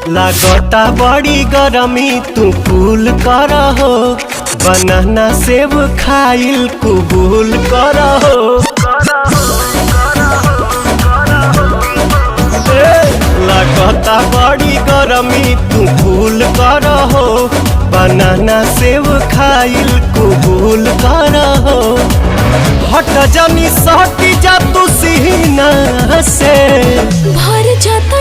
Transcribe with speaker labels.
Speaker 1: लागता बड़ी गरमी तू कूल कर हो, बनाना सेब खाइल कबूल कर हो। लागता बड़ी गरमी तू कूल कर हो, बनाना सेब खाइल कबूल कर हो। हट जानी सटी जा तू सीना से
Speaker 2: भर जाता